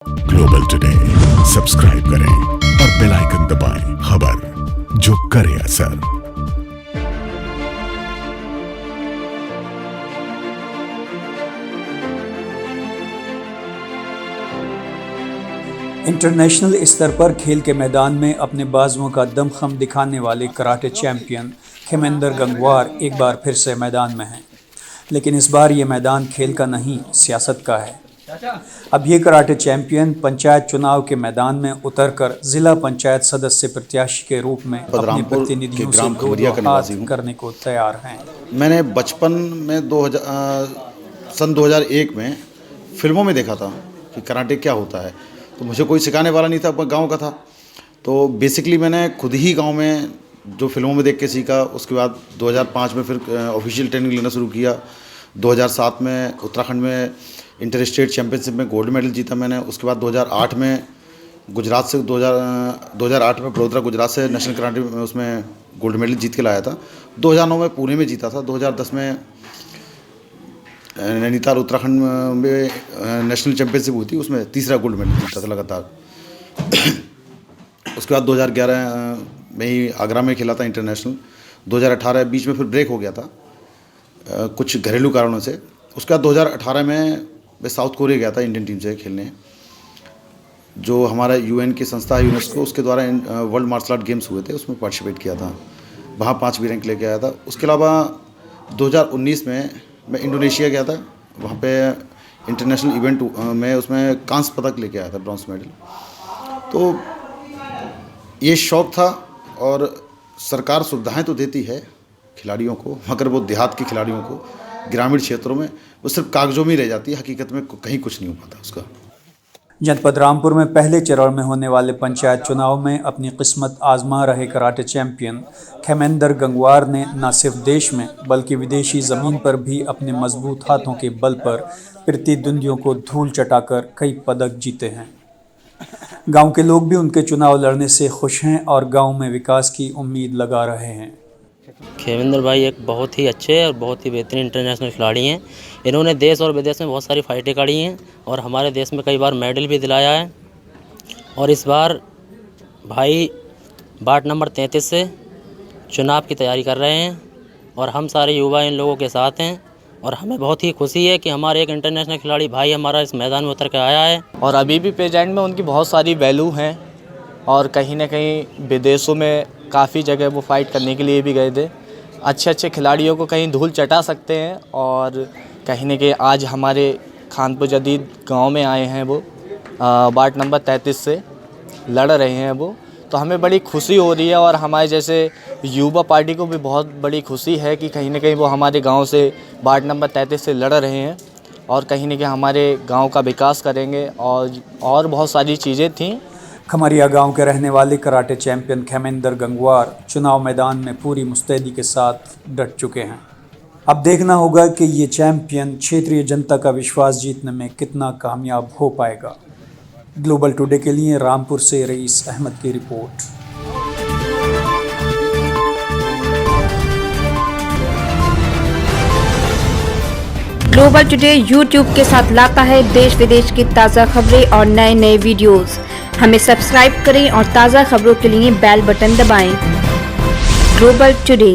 Global today subscribe करें और bell icon दबाएं। खबर जो करे असर। इंटरनेशनल स्तर पर खेल के मैदान में अपने बाजुओं का दमखम दिखाने वाले कराटे चैंपियन खेमेंद्र गंगवार एक बार फिर से मैदान में हैं। लेकिन इस बार ये मैदान खेल का नहीं, सियासत का है। अब ये कराटे चैंपियन पंचायत चुनाव के मैदान में उतरकर जिला पंचायत सदस्य प्रत्याशी के रूप में अपने प्रतिनिधियों से दो हाथ करने को तैयार हैं। मैंने बचपन में सन 2001 में फिल्मों में देखा था कि कराटे क्या होता है, तो मुझे कोई सिखाने वाला नहीं था, गांव का था। तो बेसिकली मैंने खुद ही गांव में जो फिल्मों में देख के सीखा। उसके बाद 2005 में फिर ऑफिशियल ट्रेनिंग लेना शुरू किया। 2007 में उत्तराखंड में इंटर स्टेट चैम्पियनशिप में गोल्ड मेडल जीता मैंने। उसके बाद 2008 में गुजरात से 2008 में बड़ोदरा गुजरात से नेशनल कराटे में उसमें गोल्ड मेडल जीत के लाया था। 2009 में पुणे में जीता था। 2010 में नैनीताल उत्तराखंड में नेशनल चैम्पियनशिप हुई थी, उसमें तीसरा गोल्ड मेडल जीता था लगातार। उसके बाद 2011 में ही आगरा में खेला था इंटरनेशनल। 2018 बीच में फिर ब्रेक हो गया था कुछ घरेलू कारणों से। उसके बाद 2018 में मैं साउथ कोरिया गया था इंडियन टीम से खेलने, जो हमारा यूएन की संस्था है यूनेस्को, उसके द्वारा वर्ल्ड मार्शल आर्ट गेम्स हुए थे, उसमें पार्टिसिपेट किया था। वहाँ 5वीं रैंक लेके आया था। उसके अलावा 2019 में मैं इंडोनेशिया गया था। वहाँ पे इंटरनेशनल इवेंट में उसमें कांस्य पदक लेके आया था, ब्रॉन्ज मेडल। तो ये शौक़ था, और सरकार सुविधाएं तो देती है खिलाड़ियों को, मगर वो देहात के खिलाड़ियों को, ग्रामीण क्षेत्रों में वो सिर्फ कागजों में ही रह जाती है, हकीकत में कहीं कुछ नहीं हो पाता उसका। जनपद रामपुर में पहले चरण में होने वाले पंचायत चुनाव में अपनी किस्मत आजमा रहे कराटे चैंपियन खेमेंद्र गंगवार ने न सिर्फ देश में बल्कि विदेशी ज़मीन पर भी अपने मजबूत हाथों के बल पर प्रतिद्वंदियों को धूल चटाकर कई पदक जीते हैं। गांव के लोग भी उनके चुनाव लड़ने से खुश हैं और गांव में विकास की उम्मीद लगा रहे हैं। खेमेंद्र भाई एक बहुत ही अच्छे और बहुत ही बेहतरीन इंटरनेशनल खिलाड़ी हैं। इन्होंने देश और विदेश में बहुत सारी फाइटें करी हैं और हमारे देश में कई बार मेडल भी दिलाया है। और इस बार भाई वार्ड नंबर 33 से चुनाव की तैयारी कर रहे हैं और हम सारे युवा इन लोगों के साथ हैं। और हमें बहुत ही खुशी है कि हमारे एक इंटरनेशनल खिलाड़ी भाई हमारा इस मैदान में उतर के आया है। और अभी भी प्रेजेंट में उनकी बहुत सारी वैल्यू हैं, और कहीं ना कहीं विदेशों में काफ़ी जगह वो फाइट करने के लिए भी गए थे। अच्छे अच्छे खिलाड़ियों को कहीं धूल चटा सकते हैं, और कहीं ना कहीं आज हमारे खानपुर जदीद गांव में आए हैं। वो वार्ड नंबर 33 से लड़ रहे हैं वो, तो हमें बड़ी खुशी हो रही है। और हमारे जैसे युवा पार्टी को भी बहुत बड़ी खुशी है कि कहीं ना कहीं वो हमारे गांव से वार्ड नंबर 33 से लड़ रहे हैं और कहीं ना कहीं हमारे गांव का विकास करेंगे। और बहुत सारी चीज़ें थीं। खमरिया गांव के रहने वाले कराटे चैंपियन खेमेंद्र गंगवार चुनाव मैदान में पूरी मुस्तैदी के साथ डट चुके हैं। अब देखना होगा कि ये चैंपियन क्षेत्रीय जनता का विश्वास जीतने में कितना कामयाब हो पाएगा। ग्लोबल टुडे के लिए रामपुर से रईस अहमद की रिपोर्ट। ग्लोबल टुडे यूट्यूब के साथ लाता है देश विदेश की ताज़ा खबरें और नए नए वीडियोस। हमें सब्सक्राइब करें और ताज़ा खबरों के लिए बेल बटन दबाएं। Global today.